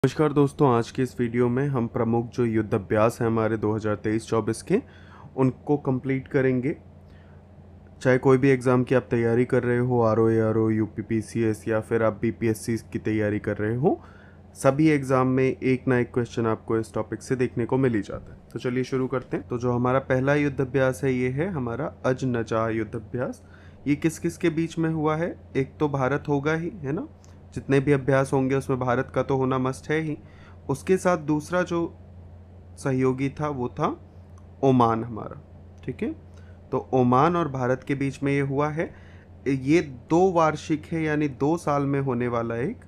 नमस्कार दोस्तों, आज के इस वीडियो में हम प्रमुख जो युद्ध अभ्यास हैं हमारे 2023-24 के उनको कंप्लीट करेंगे। चाहे कोई भी एग्ज़ाम की आप तैयारी कर रहे हो, आरओ, यूपीपीसीएस या फिर आप बीपीएससी की तैयारी कर रहे हो, सभी एग्ज़ाम में एक ना एक क्वेश्चन आपको इस टॉपिक से देखने को मिल ही जाता है। तो चलिए शुरू करते हैं। तो जो हमारा पहला युद्ध अभ्यास है ये है हमारा अज-नजाह युद्ध अभ्यास। ये किस किस के बीच में हुआ है? एक तो भारत होगा ही, है ना, जितने भी अभ्यास होंगे उसमें भारत का तो होना मस्ट है ही। उसके साथ दूसरा जो सहयोगी था वो था ओमान हमारा, ठीक है। तो ओमान और भारत के बीच में ये हुआ है। ये 2 वार्षिक है, यानी 2 साल में होने वाला एक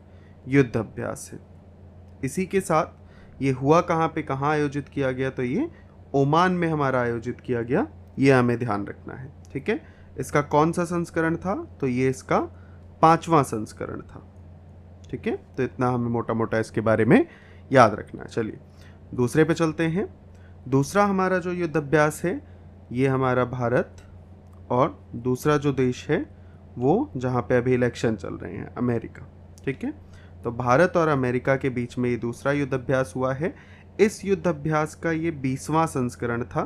युद्ध अभ्यास है। इसी के साथ ये हुआ कहाँ पे, कहाँ आयोजित किया गया, तो ये ओमान में हमारा आयोजित किया गया। ये हमें ध्यान रखना है, ठीक है। इसका कौन सा संस्करण था, तो ये इसका 5वां संस्करण था, ठीक है। तो इतना हमें मोटा मोटा इसके बारे में याद रखना है। चलिए दूसरे पे चलते हैं। दूसरा हमारा जो युद्ध अभ्यास है ये हमारा भारत और दूसरा जो देश है वो जहाँ पे अभी इलेक्शन चल रहे हैं, अमेरिका, ठीक है। तो भारत और अमेरिका के बीच में ये दूसरा युद्ध अभ्यास हुआ है। इस युद्ध अभ्यास का ये 20वां संस्करण था,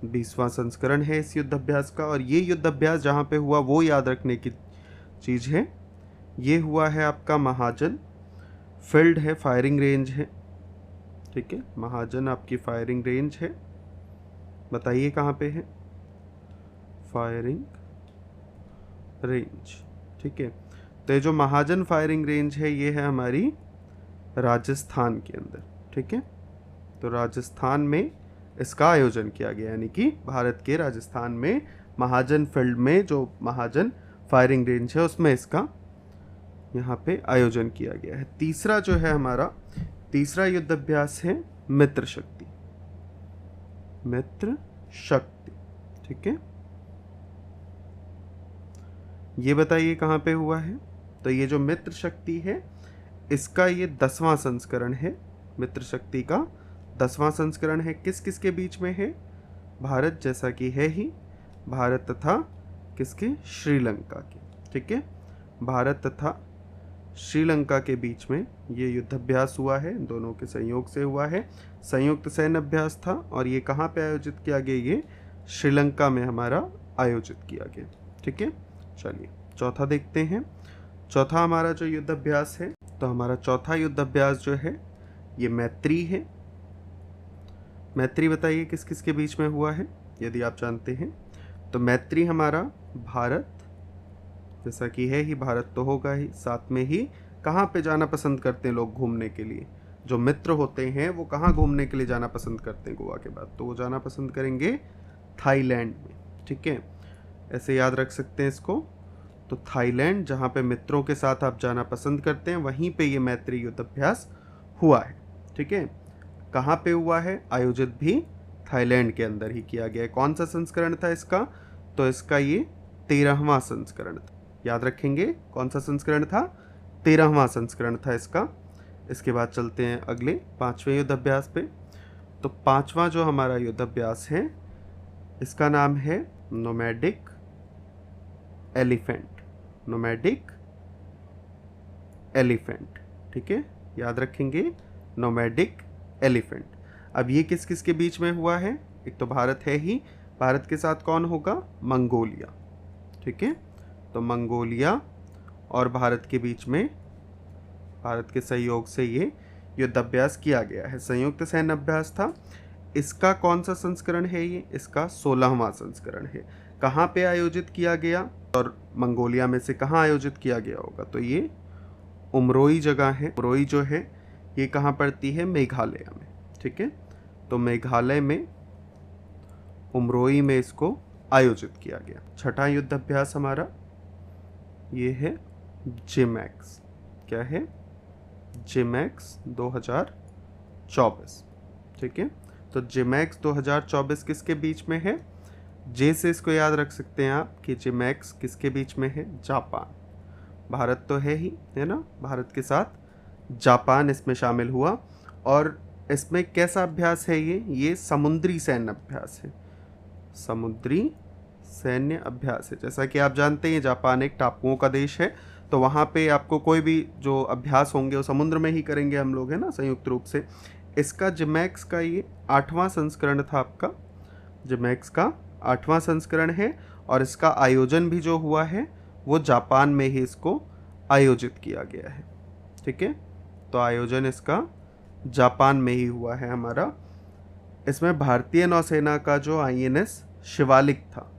20वां संस्करण है इस युद्ध अभ्यास का। और ये युद्ध अभ्यास जहाँ पे हुआ वो याद रखने की चीज़ है, ये हुआ है आपका महाजन फील्ड है, फायरिंग रेंज है, ठीक है। महाजन आपकी फायरिंग रेंज है, बताइए कहाँ पे है, फायरिंग रेंज, ठीक है। तो ये जो महाजन फायरिंग रेंज है ये है हमारी राजस्थान के अंदर, ठीक है। तो राजस्थान में इसका आयोजन किया गया, यानी कि भारत के राजस्थान में महाजन फील्ड में जो महाजन फायरिंग रेंज है उसमें इसका यहाँ पे आयोजन किया गया है। तीसरा जो है हमारा तीसरा युद्ध अभ्यास है मित्र शक्ति, मित्र शक्ति, ठीक है। ये बताइए कहाँ पे हुआ है, तो ये जो मित्र शक्ति है इसका ये 10वां संस्करण है। मित्र शक्ति का 10वां संस्करण है। किस किस के बीच में है? भारत जैसा कि है ही, भारत तथा किसके, श्रीलंका के, ठीक है। भारत तथा श्रीलंका के बीच में ये युद्ध अभ्यास हुआ है, दोनों के संयोग से हुआ है। संयुक्त सैन्य अभ्यास था और ये कहाँ पे आयोजित किया गया, ये श्रीलंका में हमारा आयोजित किया गया, ठीक है। चलिए चौथा देखते हैं। चौथा हमारा जो युद्ध अभ्यास है, तो हमारा चौथा युद्ध अभ्यास जो है ये मैत्री है। मैत्री बताइए किस किस के बीच में हुआ है, यदि आप जानते हैं तो मैत्री हमारा भारत जैसा कि है ही, भारत तो होगा ही, साथ में ही कहाँ पे जाना पसंद करते हैं लोग घूमने के लिए, जो मित्र होते हैं वो कहाँ घूमने के लिए जाना पसंद करते हैं गोवा के बाद, तो वो जाना पसंद करेंगे थाईलैंड में, ठीक है। ऐसे याद रख सकते हैं इसको। तो थाईलैंड जहाँ पे मित्रों के साथ आप जाना पसंद करते हैं वहीं पे ये मैत्री युद्ध अभ्यास हुआ है, ठीक है। कहाँ पे हुआ है, आयोजित भी थाईलैंड के अंदर ही किया गया है। कौन सा संस्करण था इसका, तो इसका ये 13वां संस्करण था। याद रखेंगे कौन सा संस्करण था, 13वां संस्करण था इसका। इसके बाद चलते हैं अगले 5वें युद्ध अभ्यास पे। तो 5वां जो हमारा युद्ध अभ्यास है इसका नाम है नोमैडिक एलिफेंट, नोमैडिक एलिफेंट, ठीक है। याद रखेंगे नोमैडिक एलिफेंट। अब ये किस किस के बीच में हुआ है, एक तो भारत है ही, भारत के साथ कौन होगा, मंगोलिया, ठीक है। तो मंगोलिया और भारत के बीच में, भारत के सहयोग से ये युद्ध अभ्यास किया गया है। संयुक्त सैन्य अभ्यास था। इसका कौन सा संस्करण है, ये इसका 16वां संस्करण है। कहाँ पे आयोजित किया गया और मंगोलिया में से कहाँ आयोजित किया गया होगा, तो ये उमरोई जगह है। उमरोई जो है ये कहाँ पड़ती है, मेघालय में, ठीक है। तो मेघालय में उमरोई में इसको आयोजित किया गया। छठा युद्ध अभ्यास हमारा ये है जिमैक्स। क्या है, जिमैक्स 2024, ठीक है। तो जिमैक्स 2024 किसके बीच में है, जे से इसको याद रख सकते हैं आप कि जिमैक्स किसके बीच में है, जापान, भारत तो है ही, है ना, भारत के साथ जापान इसमें शामिल हुआ। और इसमें कैसा अभ्यास है ये समुद्री सैन्य अभ्यास है, समुद्री सैन्य अभ्यास है। जैसा कि आप जानते हैं जापान एक टापुओं का देश है, तो वहाँ पे आपको कोई भी जो अभ्यास होंगे वो समुद्र में ही करेंगे हम लोग, है ना, संयुक्त रूप से। इसका जिमैक्स का ये 8वां संस्करण था आपका, जिमैक्स का 8वां संस्करण है। और इसका आयोजन भी जो हुआ है वो जापान में ही इसको आयोजित किया गया है, ठीक है। तो आयोजन इसका जापान में ही हुआ है हमारा। इसमें भारतीय नौसेना का जो INS शिवालिक था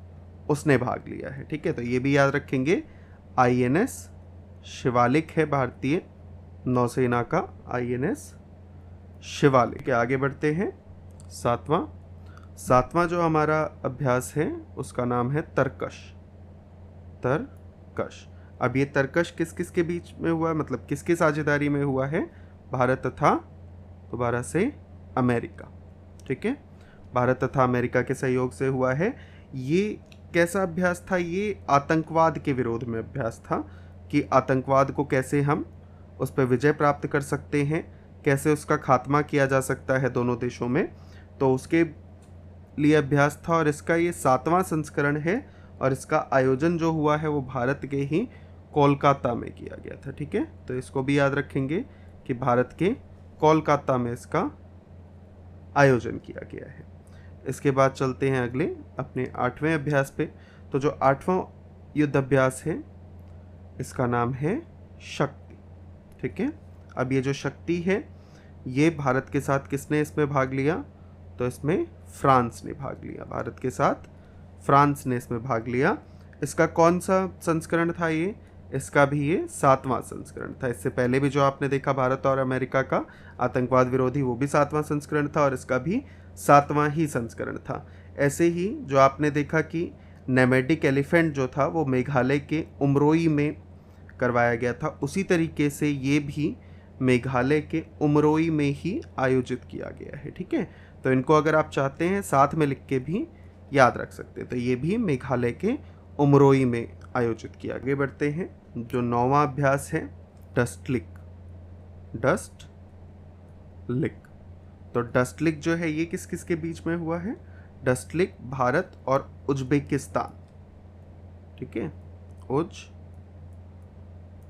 उसने भाग लिया है, ठीक है। तो ये भी याद रखेंगे, INS शिवालिक है भारतीय नौसेना का, INS शिवालिक। के आगे बढ़ते हैं। सातवां जो हमारा अभ्यास है उसका नाम है तरकश। तरकश। अब ये तरकश किस किस के बीच में हुआ, मतलब किसकी साझेदारी में हुआ है? भारत तथा दोबारा से अमेरिका, ठीक है। भारत तथा अमेरिका के सहयोग से हुआ है। ये कैसा अभ्यास था? ये आतंकवाद के विरोध में अभ्यास था कि आतंकवाद को कैसे हम उस पर विजय प्राप्त कर सकते हैं, कैसे उसका खात्मा किया जा सकता है दोनों देशों में, तो उसके लिए अभ्यास था। और इसका ये 7वां संस्करण है और इसका आयोजन जो हुआ है वो भारत के ही कोलकाता में किया गया था, ठीक है। तो इसको भी याद रखेंगे कि भारत के कोलकाता में इसका आयोजन किया गया है। इसके बाद चलते हैं अगले अपने 8वें अभ्यास पे। तो जो 8वां युद्ध अभ्यास है इसका नाम है शक्ति, ठीक है। अब ये जो शक्ति है ये भारत के साथ किसने इसमें भाग लिया? तो इसमें फ्रांस ने भाग लिया, भारत के साथ फ्रांस ने इसमें भाग लिया। इसका कौन सा संस्करण था ये? इसका भी ये 7वां संस्करण था। इससे पहले भी जो आपने देखा भारत और अमेरिका का आतंकवाद विरोधी, वो भी 7वां संस्करण था और इसका भी 7वां ही संस्करण था। ऐसे ही जो आपने देखा कि नेमेटिक एलिफेंट जो था वो मेघालय के उमरोई में करवाया गया था, उसी तरीके से ये भी मेघालय के उमरोई में ही आयोजित किया गया है, ठीक है। तो इनको अगर आप चाहते हैं साथ में लिख के भी याद रख सकते हैं। तो ये भी मेघालय के उमरोई में आयोजित किया। आगे बढ़ते हैं। जो 9वां अभ्यास है डस्टलिक। डस्टलिक। तो डस्टलिक जो है ये किस किस के बीच में हुआ है? डस्टलिक भारत और उज्बेकिस्तान, ठीक है।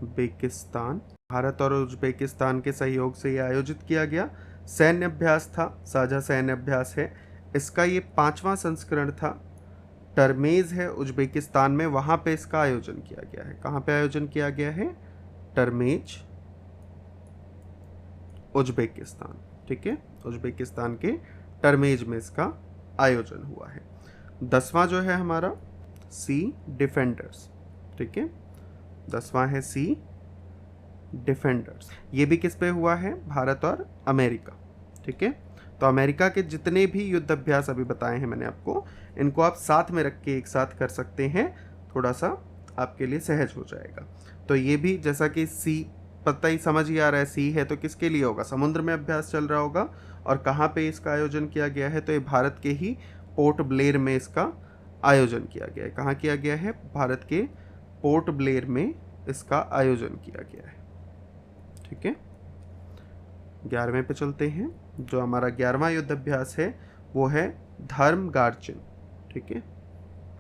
उज्बेकिस्तान, भारत और उज्बेकिस्तान के सहयोग से ये आयोजित किया गया। सैन्य अभ्यास था, साझा सैन्य अभ्यास है। इसका ये 5वां संस्करण था। टर्मेज है उज्बेकिस्तान में, वहाँ पे इसका आयोजन किया गया है। कहाँ पे आयोजन किया गया है? टर्मेज, उज्बेकिस्तान, ठीक है। उज्बेकिस्तान के टर्मेज में इसका आयोजन हुआ है। 10वां जो है हमारा सी डिफेंडर्स, ठीक है। 10वां है सी डिफेंडर्स। ये भी किस पे हुआ है? भारत और अमेरिका, ठीक है। तो अमेरिका के जितने भी युद्ध अभ्यास अभी बताए हैं मैंने आपको, इनको आप साथ में रख के एक साथ कर सकते हैं, थोड़ा सा आपके लिए सहज हो जाएगा। तो ये भी जैसा कि सी पता ही समझ ही आ रहा है, सी है तो किसके लिए होगा? समुद्र में अभ्यास चल रहा होगा। और कहाँ पे इसका आयोजन किया गया है? तो ये भारत के ही पोर्ट ब्लेयर में इसका आयोजन किया गया है। कहाँ किया गया है? भारत के पोर्ट ब्लेयर में इसका आयोजन किया गया है, ठीक है। 11वें पे चलते हैं। जो हमारा 11वां युद्ध अभ्यास है वो है धर्मगार्जन, ठीक है।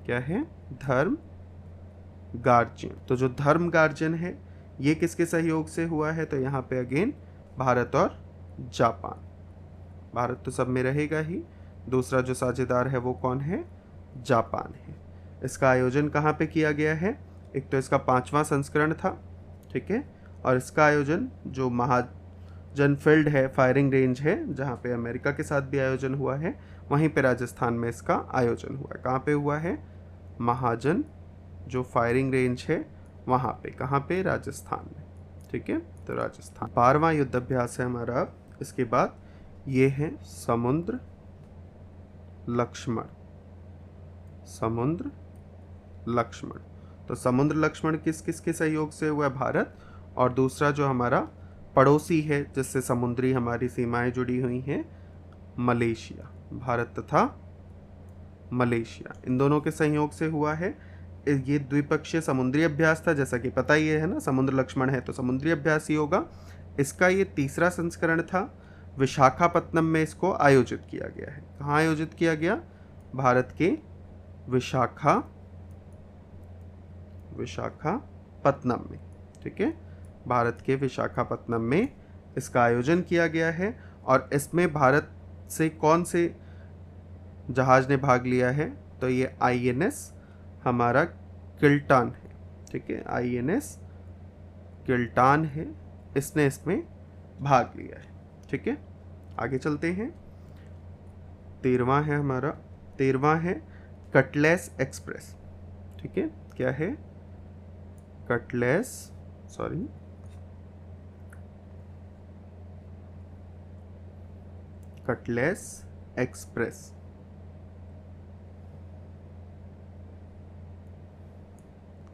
क्या है? धर्मगार्जन। तो जो धर्मगार्जन है ये किसके सहयोग से हुआ है? तो यहाँ पे अगेन भारत और जापान। भारत तो सब में रहेगा ही, दूसरा जो साझेदार है वो कौन है? जापान है। इसका आयोजन कहाँ पे किया गया है? एक तो इसका 5वां संस्करण था, ठीक है। और इसका आयोजन जो महाजन फील्ड है, फायरिंग रेंज है, जहाँ पे अमेरिका के साथ भी आयोजन हुआ है, वहीं पे राजस्थान में इसका आयोजन हुआ है। कहाँ पे हुआ है? महाजन जो फायरिंग रेंज है वहाँ पे। कहाँ पे? राजस्थान में, ठीक है। तो राजस्थान। 12वां युद्ध अभ्यास है हमारा। इसके बाद ये है समुद्र लक्ष्मण। समुद्र लक्ष्मण। तो समुद्र लक्ष्मण किस किस के सहयोग से हुआ है? भारत और दूसरा जो हमारा पड़ोसी है जिससे समुद्री हमारी सीमाएं जुड़ी हुई हैं, मलेशिया। भारत तथा मलेशिया, इन दोनों के सहयोग से हुआ है। ये द्विपक्षीय समुद्री अभ्यास था, जैसा कि पता ही है ना, समुद्र लक्ष्मण है तो समुद्री अभ्यास ही होगा। इसका ये 3रा संस्करण था। विशाखापत्तनम में इसको आयोजित किया गया है। कहाँ आयोजित किया गया? भारत के विशाखापत्तनम में, ठीक है, भारत के विशाखापत्तनम में इसका आयोजन किया गया है। और इसमें भारत से कौन से जहाज ने भाग लिया है, तो ये INS हमारा किल्टान है। ठीक है, INS किल्टान है, इसने इसमें भाग लिया है। ठीक है, आगे चलते हैं। 13वां है कटलेस एक्सप्रेस। ठीक है, क्या है? Cutlass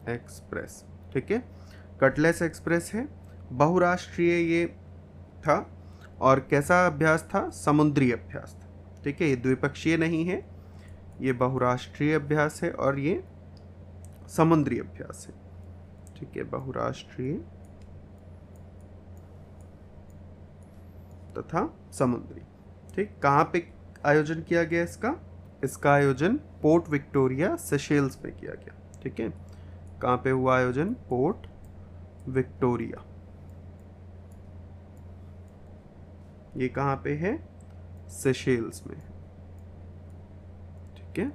express. ठीक है, कटलेस एक्सप्रेस है, बहुराष्ट्रीय ये था। और कैसा अभ्यास था? समुद्री अभ्यास था। ठीक है, ये द्विपक्षीय नहीं है, ये बहुराष्ट्रीय अभ्यास है और ये समुद्री अभ्यास है। ठीक है, बहुराष्ट्रीय तथा समुद्री। ठीक, कहाँ पे आयोजन किया गया इसका आयोजन पोर्ट विक्टोरिया सेशेल्स में किया गया। ठीक है, कहाँ पे हुआ आयोजन? Port Victoria. ये कहाँ पे है? सेशेल्स में। ठीक है,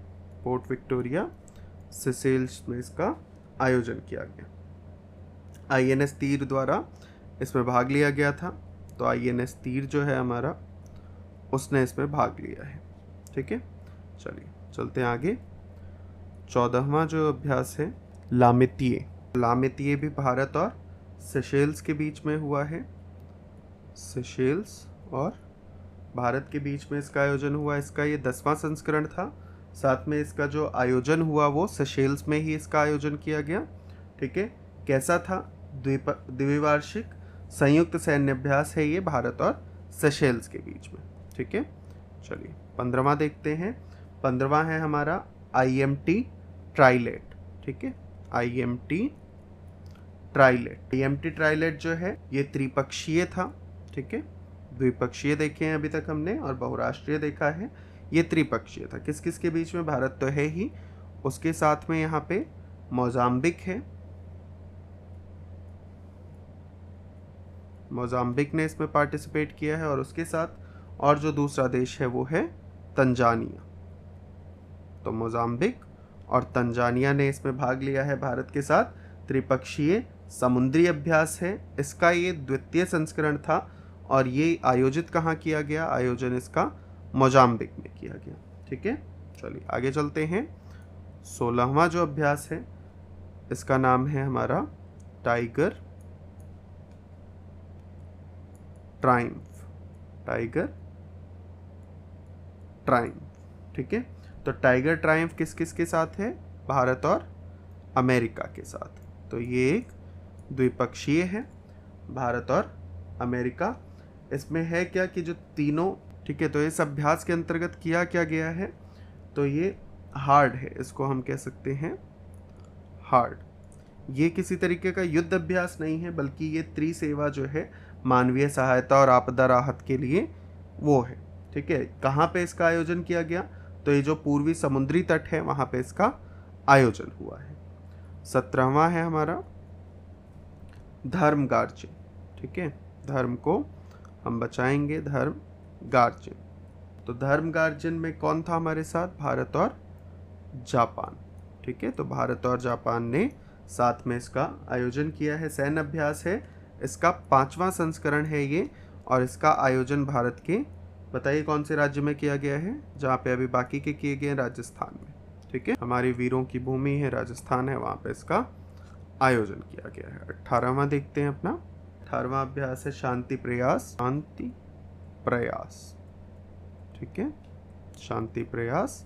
पोर्ट विक्टोरिया सेशेल्स में इसका आयोजन किया गया। INS तीर द्वारा इसमें भाग लिया गया था, तो INS तीर जो है हमारा, उसने इसमें भाग लिया है। ठीक है, चलिए चलते हैं आगे। 14वां जो अभ्यास है लामेतिए भी भारत और सेशेल्स के बीच में हुआ है। सेशेल्स और भारत के बीच में इसका आयोजन हुआ। इसका ये 10वां संस्करण था। साथ में इसका जो आयोजन हुआ वो सेशेल्स में ही इसका आयोजन किया गया। ठीक है, कैसा था? द्विवार्षिक संयुक्त सैन्य अभ्यास है ये भारत और सेशेल्स के बीच में। ठीक है, चलिए 15वां देखते हैं। 15वां है हमारा IMT ट्राइलेट। ठीक है, IMT ट्राइलेट जो है ये त्रिपक्षीय था। ठीक है, द्विपक्षीय देखे हैं अभी तक हमने और बहुराष्ट्रीय देखा है, ये त्रिपक्षीय था। किस किस के बीच में? भारत तो है ही, उसके साथ में यहाँ पे मोजाम्बिक है, मोजाम्बिक ने इसमें पार्टिसिपेट किया है। और उसके साथ और जो दूसरा देश है वो है तंजानिया। तो मोजाम्बिक और तंजानिया ने इसमें भाग लिया है भारत के साथ। त्रिपक्षीय समुद्री अभ्यास है, इसका ये द्वितीय संस्करण था। और ये आयोजित कहाँ किया गया? आयोजन इसका मोजाम्बिक में किया गया। ठीक है, चलिए आगे चलते हैं। 16वां जो अभ्यास है इसका नाम है हमारा टाइगर ट्रायम्फ। ठीक है, तो टाइगर ट्रायम्फ किस किस के साथ है? भारत और अमेरिका के साथ। तो ये एक द्विपक्षीय है, भारत और अमेरिका। इसमें है क्या कि जो तीनों, ठीक है, तो इस अभ्यास के अंतर्गत किया क्या गया है? तो ये हार्ड है, इसको हम कह सकते हैं हार्ड। ये किसी तरीके का युद्ध अभ्यास नहीं है, बल्कि ये त्रिसेवा जो है मानवीय सहायता और आपदा राहत के लिए वो है। ठीक है, कहाँ पे इसका आयोजन किया गया? तो ये जो पूर्वी समुद्री तट है वहाँ पे इसका आयोजन हुआ है। 17वां है हमारा धर्म गार्जियन। ठीक है, धर्म को हम बचाएंगे, धर्म गार्जियन। तो धर्म गार्जियन में कौन था हमारे साथ? भारत और जापान। ठीक है, तो भारत और जापान ने साथ में इसका आयोजन किया है। सैन्य अभ्यास है, इसका 5वां संस्करण है ये। और इसका आयोजन भारत के, बताइए कौन से राज्य में किया गया है? जहाँ पे अभी बाकी के किए गए, राजस्थान में। ठीक है, हमारी वीरों की भूमि है राजस्थान है, वहाँ पे इसका आयोजन किया गया है। 18वां देखते हैं अपना। 18वां अभ्यास है शांति प्रयास। ठीक है, शांति प्रयास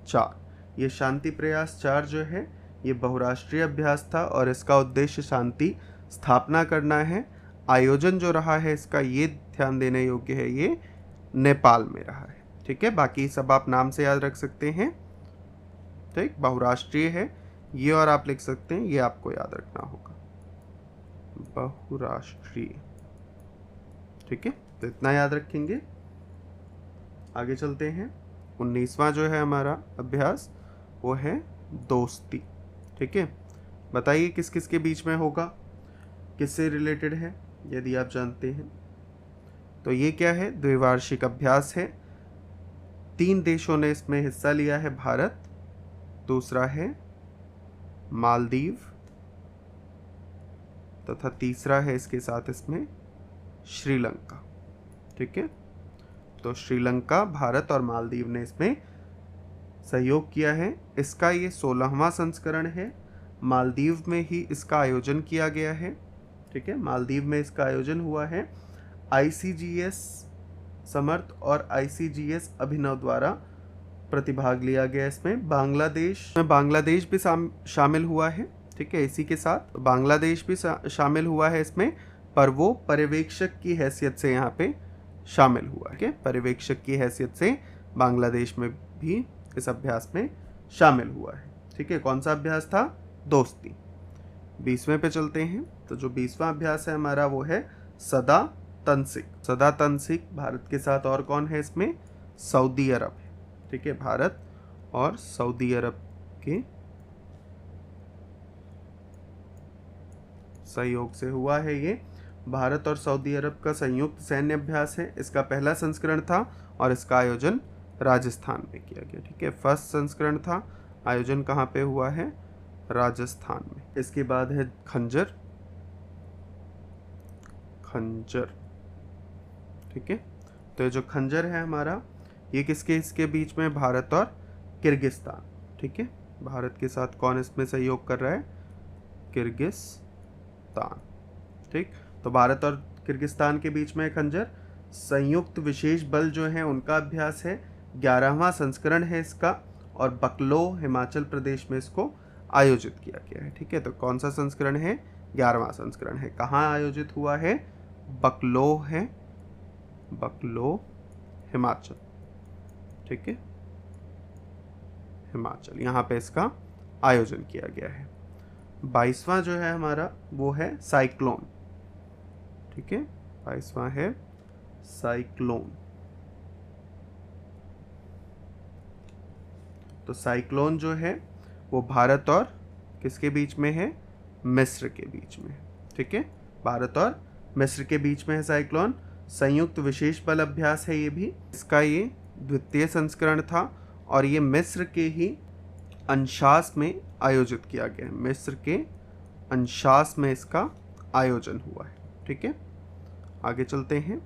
4। ये शांति प्रयास 4 जो है ये बहुराष्ट्रीय अभ्यास था और इसका उद्देश्य शांति स्थापना करना है। आयोजन जो रहा है इसका, ये ध्यान देने योग्य है, ये नेपाल में रहा है। ठीक है, बाकी सब आप नाम से याद रख सकते हैं। ठीक, बहुराष्ट्रीय है ये, और आप लिख सकते हैं, ये आपको याद रखना होगा, बहुराष्ट्रीय। ठीक है, तो इतना याद रखेंगे। आगे चलते हैं। 19वां जो है हमारा अभ्यास वो है दोस्ती। ठीक है, बताइए किस किस के बीच में होगा? किससे रिलेटेड है यदि आप जानते हैं तो ये क्या है, द्विवार्षिक अभ्यास है। 3 देशों ने इसमें हिस्सा लिया है, भारत, दूसरा है मालदीव तथा तीसरा है इसके साथ इसमें श्रीलंका। ठीक है, तो श्रीलंका, भारत और मालदीव ने इसमें सहयोग किया है। इसका ये 16वां संस्करण है। मालदीव में ही इसका आयोजन किया गया है। ठीक है, मालदीव में इसका आयोजन हुआ है। ICGS समर्थ और ICGS अभिनव द्वारा प्रतिभाग लिया गया इसमें। बांग्लादेश भी शामिल हुआ है। ठीक है, इसी के साथ बांग्लादेश भी शामिल हुआ है इसमें, पर वो पर्यवेक्षक की हैसियत से यहाँ पे शामिल हुआ है। पर्यवेक्षक की हैसियत से बांग्लादेश में भी इस अभ्यास में शामिल हुआ है। ठीक है, कौन सा अभ्यास था, दोस्ती। 20वें पे चलते हैं। तो जो 20वां अभ्यास है हमारा वो है सदा तनसिक। सदा तनसिक भारत के साथ और कौन है इसमें, सऊदी अरब है। ठीक है, भारत और सऊदी अरब के सहयोग से हुआ है ये। भारत और सऊदी अरब का संयुक्त सैन्य अभ्यास है। इसका पहला संस्करण था और इसका आयोजन राजस्थान में किया गया। ठीक है, फर्स्ट संस्करण था, आयोजन कहाँ पे हुआ है, राजस्थान में। इसके बाद है खंजर। ठीक है, तो ये जो खंजर है हमारा, ये इसके बीच में, भारत और किर्गिस्तान। ठीक है, भारत के साथ कौन इसमें सहयोग कर रहा है, किर्गिस्तान। ठीक, तो भारत और किर्गिस्तान के बीच में खंजर। संयुक्त विशेष बल जो है उनका अभ्यास है, 11वां संस्करण है इसका, और बकलो हिमाचल प्रदेश में इसको आयोजित किया गया है। ठीक है, तो कौन सा संस्करण है, 11वां संस्करण है। कहाँ आयोजित हुआ है, बकलो है, बकलो हिमाचल। ठीक है, हिमाचल, यहाँ पे इसका आयोजन किया गया है। 22वां जो है हमारा वो है साइक्लोन। ठीक है, 22वां है साइक्लोन। तो साइक्लोन जो है वो भारत और किसके बीच में है, मिस्र के बीच में। ठीक है, भारत और मिस्र के बीच में है साइक्लोन। संयुक्त विशेष बल अभ्यास है ये भी। इसका ये द्वितीय संस्करण था और ये मिस्र के ही अंशास में आयोजित किया गया है। मिस्र के अंशास में इसका आयोजन हुआ है। ठीक है, आगे चलते हैं।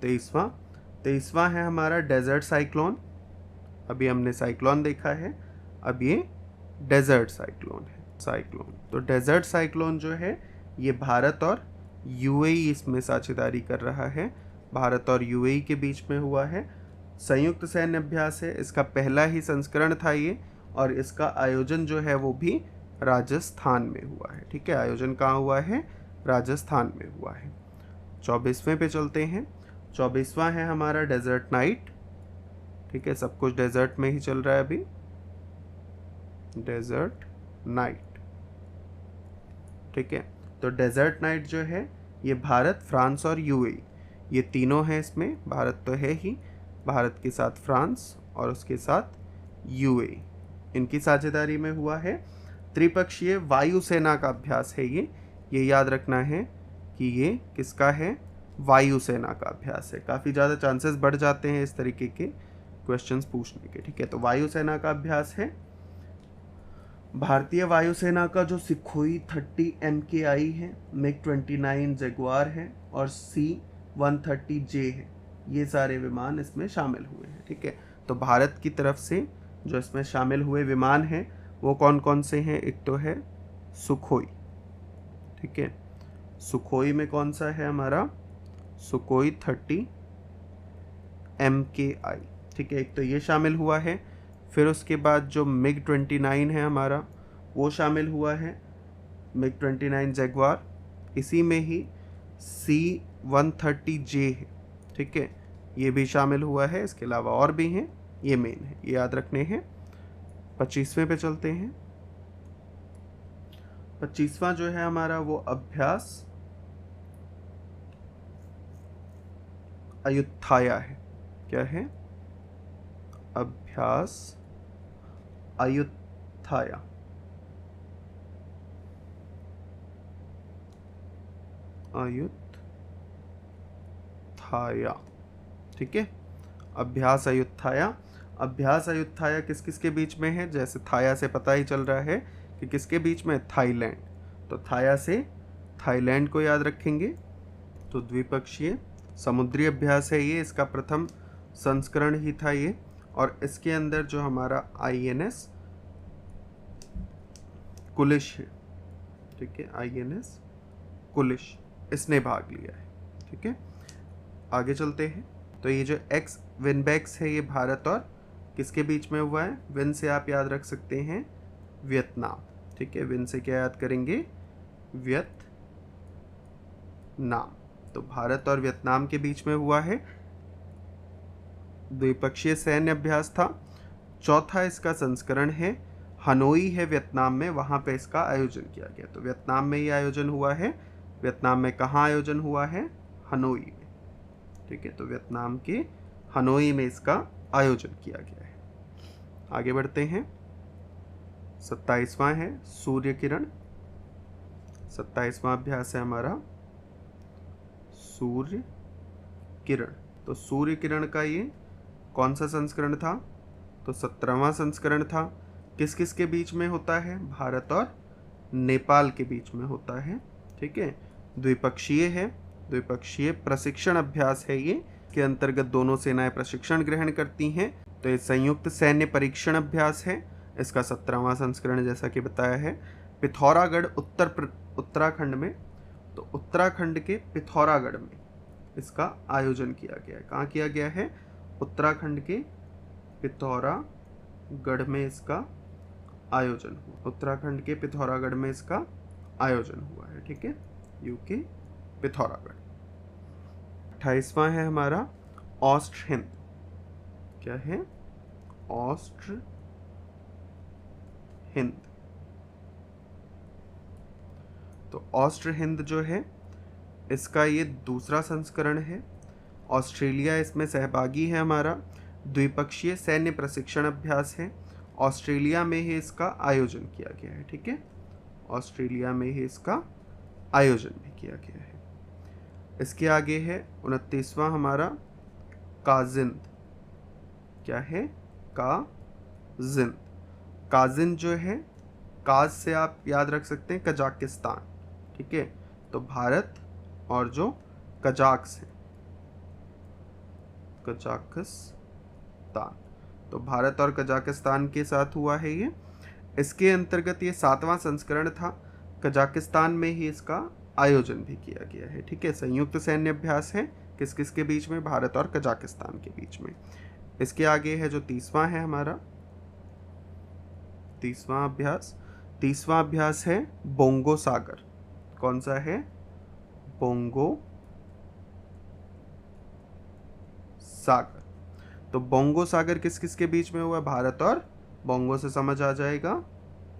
23वां है हमारा डेजर्ट साइक्लोन। अभी हमने साइक्लोन देखा है, अब ये डेजर्ट साइक्लोन है। तो डेजर्ट साइक्लोन जो है ये भारत और UAE इसमें साझेदारी कर रहा है। भारत और UAE के बीच में हुआ है। संयुक्त सैन्य अभ्यास है, इसका पहला ही संस्करण था ये, और इसका आयोजन जो है वो भी राजस्थान में हुआ है। ठीक है, आयोजन कहाँ हुआ है, राजस्थान में हुआ है। 24वें पे चलते हैं। 24वां है हमारा डेजर्ट नाइट। ठीक है, सब कुछ डेजर्ट में ही चल रहा है अभी, डेजर्ट नाइट। ठीक है, तो डेजर्ट नाइट जो है ये भारत, फ्रांस और UAE, ये तीनों हैं इसमें। भारत तो है ही, भारत के साथ फ्रांस और उसके साथ UAE, इनकी साझेदारी में हुआ है। त्रिपक्षीय वायुसेना का अभ्यास है ये याद रखना है कि ये किसका है, वायुसेना का अभ्यास है। काफ़ी ज़्यादा चांसेस बढ़ जाते हैं इस तरीके के क्वेश्चंस पूछने के। ठीक है, तो वायुसेना का अभ्यास है। भारतीय वायुसेना का जो सुखोई 30 MKI है, MiG-29 जगुआर है और C-130J है, ये सारे विमान इसमें शामिल हुए हैं। ठीक है, तो भारत की तरफ से जो इसमें शामिल हुए विमान हैं वो कौन कौन से हैं, एक तो है सुखोई। ठीक है, सुखोई में कौन सा है हमारा, सुखोई 30 MKI। ठीक है, एक तो ये शामिल हुआ है। फिर उसके बाद जो MiG-29 है हमारा वो शामिल हुआ है, MiG-29 जगुआर। इसी में ही C-130J है। ठीक है, ये भी शामिल हुआ है। इसके अलावा और भी हैं, ये मेन है, ये याद रखने हैं। 25वें पे चलते हैं। 25वां जो है हमारा वो अभ्यास अयुत्थाया है। क्या है, अभ्यास अयुत्थाया। अयुत्थाया, ठीक है। अभ्यास अयुत्थाया, अभ्यास अयुत्थाया किस किस के बीच में है? जैसे थाया से पता ही चल रहा है कि किसके बीच में? थाईलैंड। तो थाया से थाईलैंड को याद रखेंगे। तो द्विपक्षीय समुद्री अभ्यास है ये, इसका प्रथम संस्करण ही था ये। और इसके अंदर जो हमारा INS कुलिश है, ठीक है, INS कुलिश, इसने भाग लिया है, ठीक है। आगे चलते हैं। तो ये जो एक्स विनबैक्स है ये भारत और किसके बीच में हुआ है? विन से आप याद रख सकते हैं वियतनाम, ठीक है। विन से क्या याद करेंगे? वियतनाम। तो भारत और वियतनाम के बीच में हुआ है, द्विपक्षीय सैन्य अभ्यास था। चौथा इसका संस्करण है हनोई है वियतनाम में, वहां पे इसका आयोजन किया गया। तो वियतनाम में ये आयोजन हुआ है। वियतनाम में कहाँ आयोजन हुआ है? हनोई में, ठीक है। तो वियतनाम के हनोई में इसका आयोजन किया गया है। आगे बढ़ते हैं। 27वां है सूर्य किरण। 27वां अभ्यास है हमारा सूर्य किरण। तो सूर्य किरण का ये कौन सा संस्करण था? तो 17वां संस्करण था। किस किस के बीच में होता है? भारत और नेपाल के बीच में होता है, ठीक है। द्विपक्षीय है, द्विपक्षीय प्रशिक्षण अभ्यास है ये, के अंतर्गत दोनों सेनाएं प्रशिक्षण ग्रहण करती हैं। तो ये संयुक्त सैन्य परीक्षण अभ्यास है, इसका 17वां संस्करण जैसा कि बताया है। पिथौरागढ़ उत्तराखंड में, तो उत्तराखंड के पिथौरागढ़ में इसका आयोजन किया गया है। कहाँ किया गया है? उत्तराखंड के पिथौरागढ़ में इसका आयोजन हुआ। उत्तराखंड के पिथौरागढ़ में इसका आयोजन हुआ है, ठीक है, यूके पिथौरागढ़। 28वां है हमारा ऑस्ट्र हिंद। क्या है? ऑस्ट्र हिंद। तो ऑस्ट्र हिंद जो है इसका ये दूसरा संस्करण है। ऑस्ट्रेलिया इसमें सहभागी है हमारा। द्विपक्षीय सैन्य प्रशिक्षण अभ्यास है। ऑस्ट्रेलिया में ही इसका आयोजन किया गया है, ठीक है। ऑस्ट्रेलिया में ही इसका आयोजन भी किया गया है। इसके आगे है 29वां हमारा काजिंद। क्या है? काजिंद। काजिंद जो है, काज से आप याद रख सकते हैं कजाकिस्तान, ठीक है। तो भारत और जो कजाक्स हैं, कजाकिस्तान, तो भारत और कजाकिस्तान के साथ हुआ है ये। इसके अंतर्गत ये 7वां संस्करण था। कजाकिस्तान में ही इसका आयोजन भी किया गया है, ठीक है। संयुक्त सैन्य अभ्यास है, किस किस के बीच में? भारत और कजाकिस्तान के बीच में। इसके आगे है जो 30वां है हमारा 30वां अभ्यास। 30वां अभ्यास है बोंगो सागर। कौन सा है? बोंगो सागर। तो बोंगो सागर किस किस के बीच में हुआ? भारत और बोंगो से समझ आ जाएगा,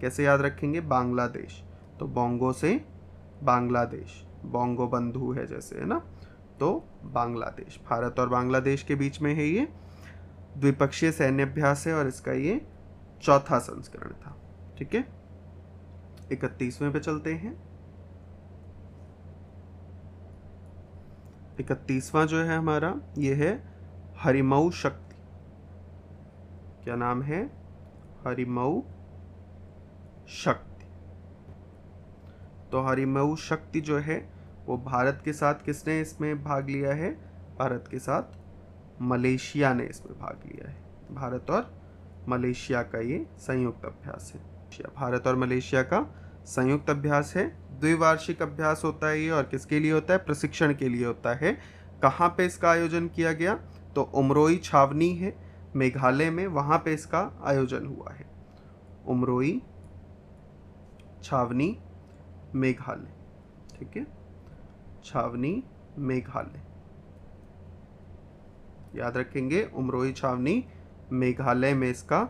कैसे याद रखेंगे? बांग्लादेश। तो बोंगो से बांग्लादेश, बोंगो बंधु है जैसे, है ना। तो बांग्लादेश, भारत और बांग्लादेश के बीच में है ये। द्विपक्षीय सैन्य अभ्यास है और इसका ये चौथा संस्करण था, ठीक है। 31वें पे चलते हैं। 31वां जो है हमारा ये है हरिमऊ शक्ति। क्या नाम है? हरिमऊ शक्ति। तो हरिमऊ शक्ति जो है वो भारत के साथ किसने इसमें भाग लिया है? भारत के साथ मलेशिया ने इसमें भाग लिया है। भारत और मलेशिया का ये संयुक्त अभ्यास है। भारत और मलेशिया का संयुक्त अभ्यास है। द्विवार्षिक अभ्यास होता है ये, और किसके लिए होता है? प्रशिक्षण के लिए होता है। कहाँ पे इसका आयोजन किया गया? तो उमरोई छावनी है मेघालय में, वहाँ पे इसका आयोजन हुआ है। उमरोई छावनी मेघालय, ठीक है, छावनी मेघालय, याद रखेंगे। उमरोई छावनी मेघालय में इसका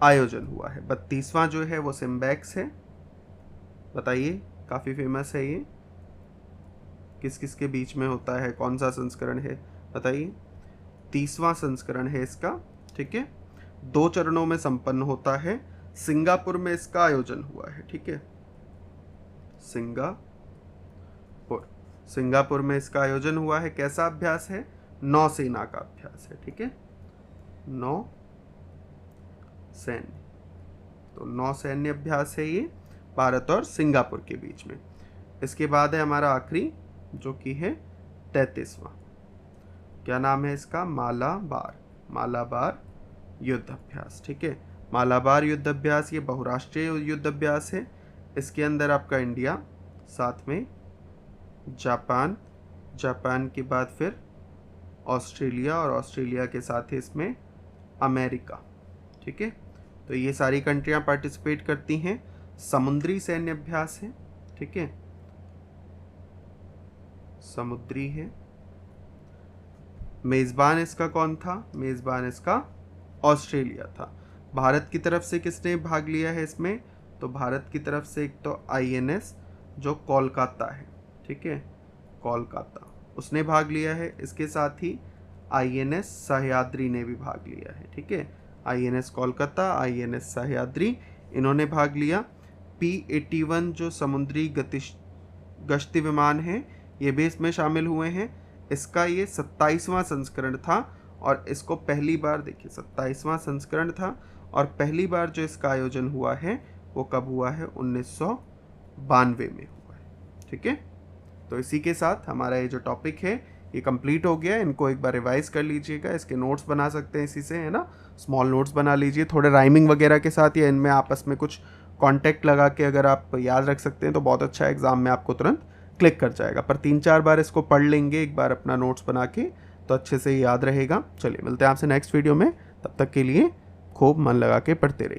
आयोजन हुआ है। 32वां जो है वो सिम्बैक्स है। बताइए, काफ़ी फेमस है ये, किस किस के बीच में होता है? कौन सा संस्करण है? बताइए। 30वां संस्करण है इसका, ठीक है। 2 चरणों में संपन्न होता है। सिंगापुर में इसका आयोजन हुआ है, ठीक है, सिंगापुर। सिंगापुर में इसका आयोजन हुआ है। कैसा अभ्यास है? नौसेना का अभ्यास है। ठीक है, नौ सैन्य, तो नौ सैन्य अभ्यास है ये भारत और सिंगापुर के बीच में। इसके बाद है हमारा आखिरी, जो कि है 33वां। क्या नाम है इसका? मालाबार, मालाबार युद्ध अभ्यास। ठीक है, मालाबार युद्ध अभ्यास ये बहुराष्ट्रीय युद्ध अभ्यास है। इसके अंदर आपका इंडिया, साथ में जापान, जापान के बाद फिर ऑस्ट्रेलिया, और ऑस्ट्रेलिया के साथ ही इसमें अमेरिका। ठीक है, तो ये सारी कंट्रियां पार्टिसिपेट करती हैं। समुद्री सैन्य अभ्यास है। ठीक है, समुद्री है। मेजबान इसका कौन था? मेजबान इसका ऑस्ट्रेलिया था। भारत की तरफ से किसने भाग लिया है इसमें? तो भारत की तरफ से एक तो INS जो कोलकाता है, ठीक है, कोलकाता, उसने भाग लिया है। इसके साथ ही INS सह्याद्री ने भी भाग लिया है। ठीक है, INS कोलकाता, INS सह्याद्री, इन्होंने भाग लिया। P-81 जो समुद्री गश्ती विमान है, ये भी इसमें शामिल हुए हैं। इसका ये 27वां संस्करण था, और इसको पहली बार, देखिए 27वां संस्करण था, और पहली बार जो इसका आयोजन हुआ है वो कब हुआ है? 1992 में हुआ है। ठीक है, तो इसी के साथ हमारा ये जो टॉपिक है ये कंप्लीट हो गया है। इनको एक बार रिवाइज कर लीजिएगा, इसके नोट्स बना सकते हैं इसी से, है ना, स्मॉल नोट्स बना लीजिए थोड़े राइमिंग वगैरह के साथ, या इनमें आपस में कुछ कॉन्टेक्ट लगा के अगर आप याद रख सकते हैं तो बहुत अच्छा, एग्जाम में आपको तुरंत क्लिक कर जाएगा। पर 3-4 बार इसको पढ़ लेंगे एक बार अपना नोट्स बना के, तो अच्छे से याद रहेगा। चलिए मिलते हैं आपसे नेक्स्ट वीडियो में, तब तक के लिए खूब मन लगा के पढ़ते रहिए।